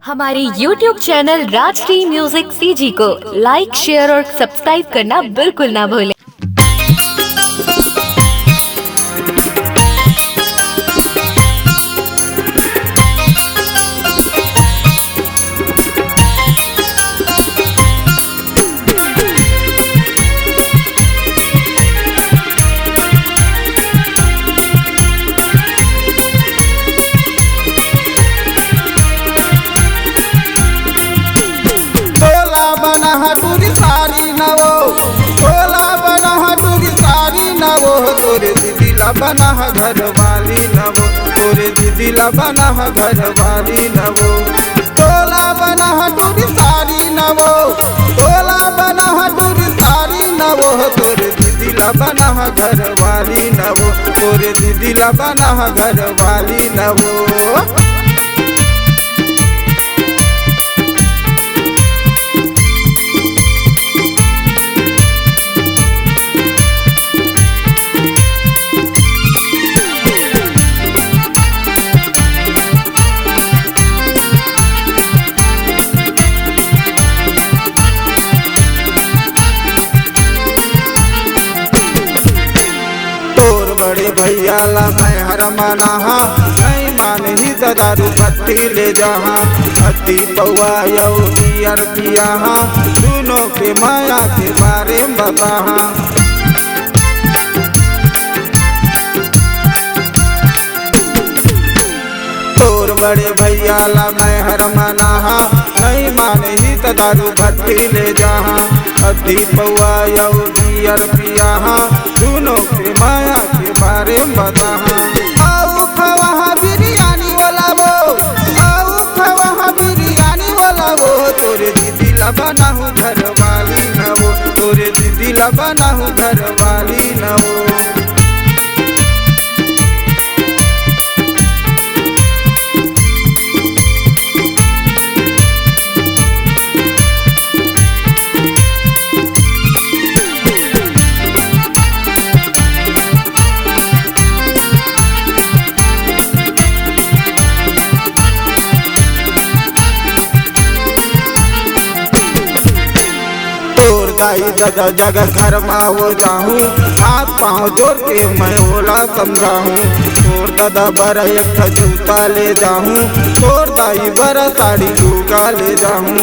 हमारे YouTube channel Rajshri music CG को like, share और सब्सक्राइब करना बिल्कुल ना भूलें। टूरी सारी नवो छोला बना टूरी सारी नवो तोरे दीदीला बना घर वाली नवो तोरे दीदीला बना घर वाली नवो छोला बना टूरी सारी नवो छोला बना टूरी सारी नवो तोरे दीदीला बना घर वाली नवो तोरे दीदीला बना घर वाली नवो। बड़े भैया ला मैं हर मना नहीं मान ही दारू पत्ती ले जहाँ पत्ती पौआ यौ पियर पिया दोनों के माया के बारे में बता। तोर बड़े भैया ला मैं हर मना नहीं मान ही दारू भट्टी ले जहाँ पत्ती पौआ यौ पियर पिया दोनों के माया के बारे में बता। आओ खवा बिरयानी वाला वो आओ खवा बिरयानी वाला वो तोरे दीदीला बना हूँ घर वाली न वो तोरे दीदीला बना हूँ घर वाली न वो। दादा जगह घर में हो जाऊँ हाथ पाँव जोड़ के मैं ओला समझाऊँ तोर दादा बड़ा एक जूता ले जाऊँ तोर दाई बड़ा साड़ी लूगा ले जाऊँ।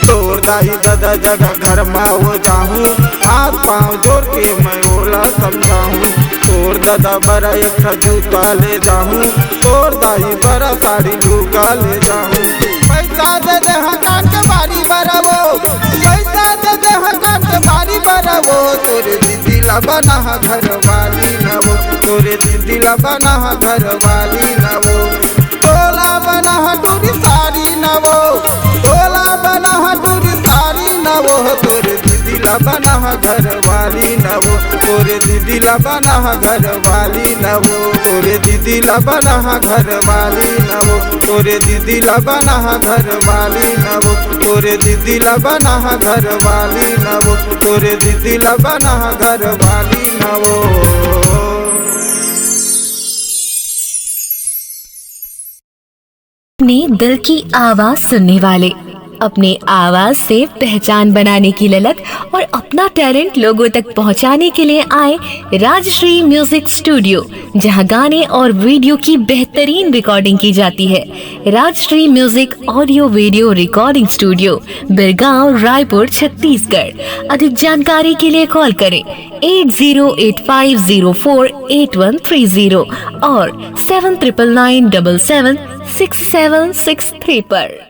तोर दाई दादा जगह घर में हो जाऊँ हाथ पाँव जोड़ के मैं ओला समझाऊँ तोर दादा बड़ा एक जूता ले जाऊँ तोर दाई बड़ा साड़ी लूगा ले जाऊँ। पैसा दे दे कान के बारी बरबो पैसा दे दे कान के बारी बरबो तोरे दीदीला बना घर वाली न वो तोरे दीदीला बना घर वाली न वो। तोला बना टूरी सारी न वो तोला बना टूरी सारी न वो तोरे दीदीला बना घर वाली न वो तोरे दीदीला बना घर वाली न वो तोरे दीदीला बना घर वाली न वो तोरे दीदीला बना घर वाली न वो तोरे दीदीला बना घर वाली न वो तोरे दीदीला बना घर वाली न वो। अपने दिल की आवाज सुनने वाले, अपने आवाज से पहचान बनाने की ललक और अपना टैलेंट लोगों तक पहुंचाने के लिए आए राजश्री म्यूजिक स्टूडियो, जहां गाने और वीडियो की बेहतरीन रिकॉर्डिंग की जाती है। Rajshri music audio video recording studio, Birgaon, Raipur, Chhattisgarh. अधिक जानकारी के लिए कॉल करें 8085048130 और 7999776763 पर।